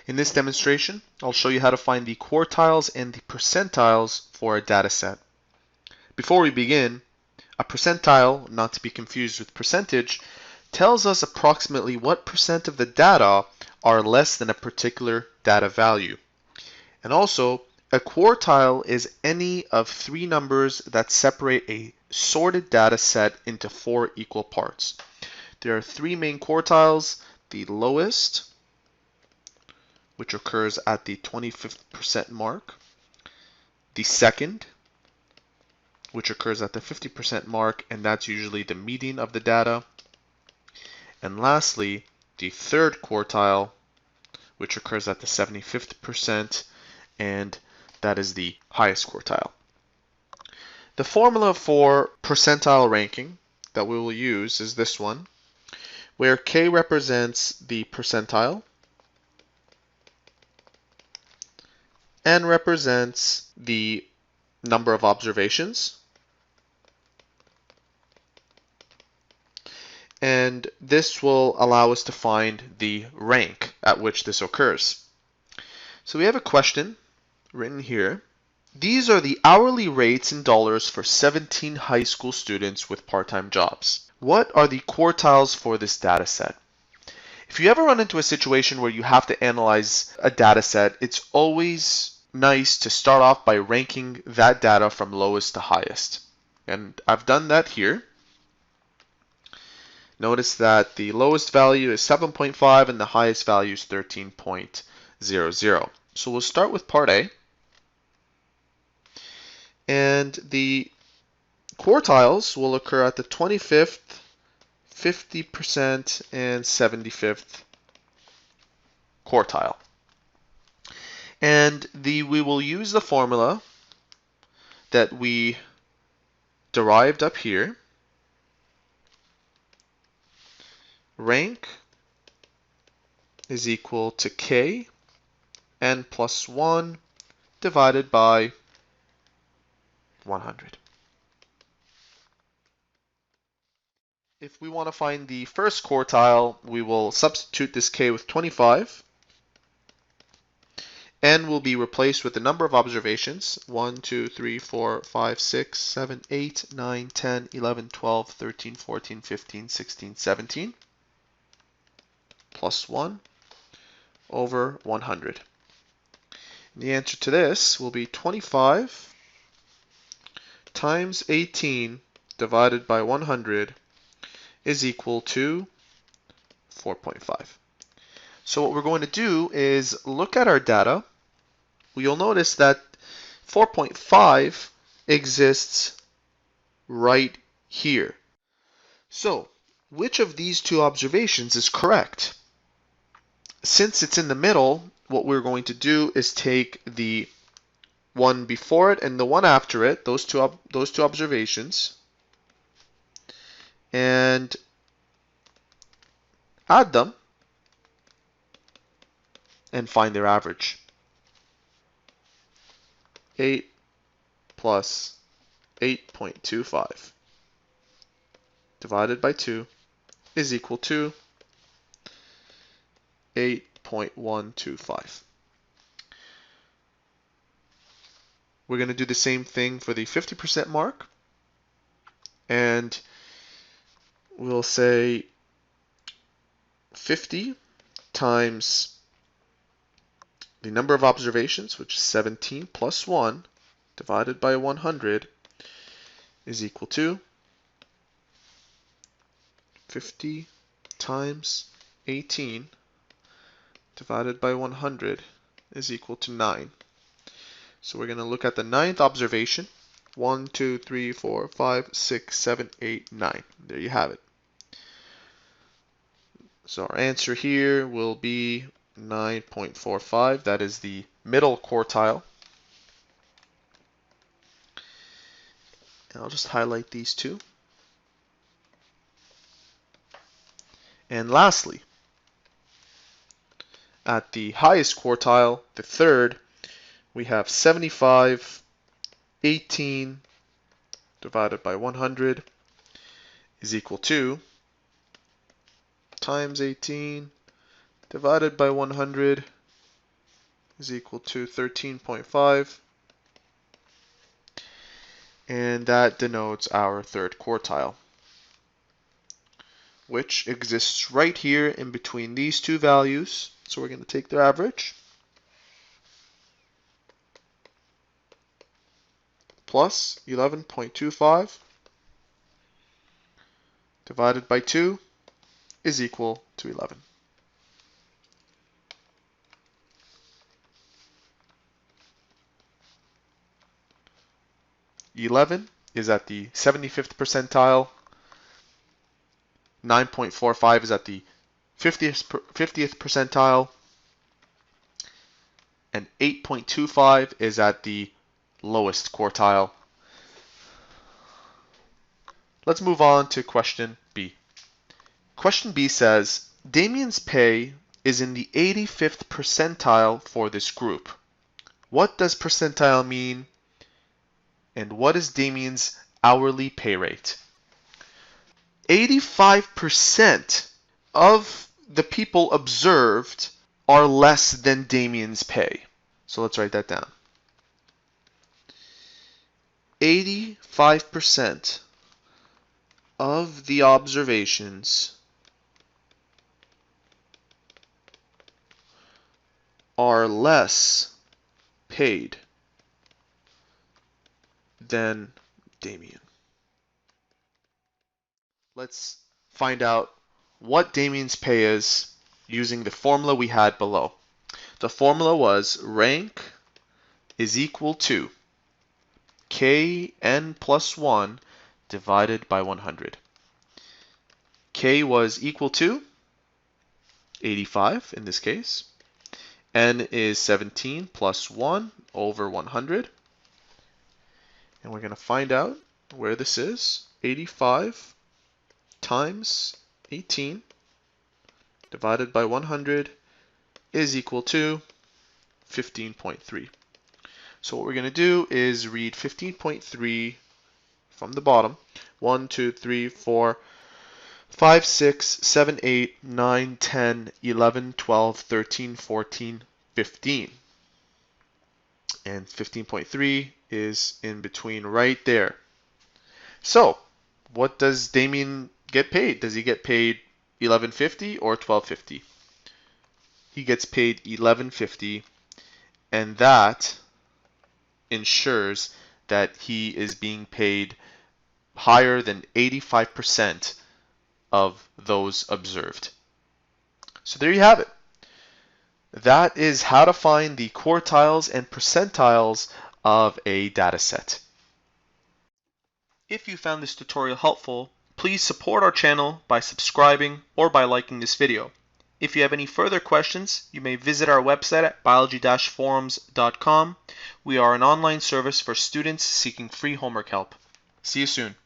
In this demonstration, I'll show you how to find the quartiles and the percentiles for a data set. Before we begin, a percentile, not to be confused with percentage, tells us approximately what percent of the data are less than a particular data value. And also, a quartile is any of three numbers that separate a sorted data set into four equal parts. There are three main quartiles: the lowest, which occurs at the 25th percent mark, the second, which occurs at the 50% mark, and that's usually the median of the data, and lastly, the third quartile, which occurs at the 75th percent, and that is the highest quartile. The formula for percentile ranking that we will use is this one, where K represents the percentile, N represents the number of observations, and this will allow us to find the rank at which this occurs. So we have a question written here. These are the hourly rates in dollars for 17 high school students with part-time jobs. What are the quartiles for this data set? If you ever run into a situation where you have to analyze a data set, it's always nice to start off by ranking that data from lowest to highest. And I've done that here. Notice that the lowest value is 7.5 and the highest value is 13.00. So we'll start with part A. And the quartiles will occur at the 25th, 50%, and 75th quartile. And we will use the formula that we derived up here. Rank is equal to K n plus 1 divided by 100. If we want to find the first quartile, we will substitute this K with 25. N will be replaced with the number of observations: 1, 2, 3, 4, 5, 6, 7, 8, 9, 10, 11, 12, 13, 14, 15, 16, 17, plus 1 over 100. And the answer to this will be 25 times 18 divided by 100 is equal to 4.5. So what we're going to do is look at our data. You'll notice that 4.5 exists right here. So which of these two observations is correct? Since it's in the middle, what we're going to do is take the one before it and the one after it, those two observations, and add them and find their average. 8 plus 8.25 divided by 2 is equal to 8.125. We're going to do the same thing for the 50% mark, and we'll say 50 times the number of observations, which is 17 plus 1 divided by 100, is equal to 50 times 18 divided by 100 is equal to 9. So we're going to look at the ninth observation. 1, 2, 3, 4, 5, 6, 7, 8, 9. There you have it. So our answer here will be 9.45. That is the middle quartile. And I'll just highlight these two. And lastly, at the highest quartile, the third, we have 75, 18 divided by 100 is equal to times 18 divided by 100 is equal to 13.5. And that denotes our third quartile, which exists right here in between these two values. So we're going to take their average, plus 11.25 divided by 2 is equal to 11. (11) is at the 75th percentile, 9.45 is at the 50th percentile, and 8.25 is at the lowest quartile. Let's move on to question B. Question B says, Damien's pay is in the 85th percentile for this group. What does percentile mean? And what is Damien's hourly pay rate? 85% of the people observed are less than Damien's pay. So let's write that down. 85% of the observations are less paid than Damien. Let's find out what Damien's pay is using the formula we had below. The formula was rank is equal to Kn plus 1 divided by 100. K was equal to 85 in this case. N is 17 plus 1 over 100. And we're going to find out where this is. 85 times 18 divided by 100 is equal to 15.3. So what we're going to do is read 15.3 from the bottom. 1, 2, 3, 4, 5, 6, 7, 8, 9, 10, 11, 12, 13, 14, 15. And 15.3 is in between right there. So what does Damien get paid? Does he get paid $11.50 or $12.50? He gets paid $11.50, and that ensures that he is being paid higher than 85% of those observed. So there you have it. That is how to find the quartiles and percentiles of a data set. If you found this tutorial helpful, please support our channel by subscribing or by liking this video. If you have any further questions, you may visit our website at biology-forums.com. We are an online service for students seeking free homework help. See you soon.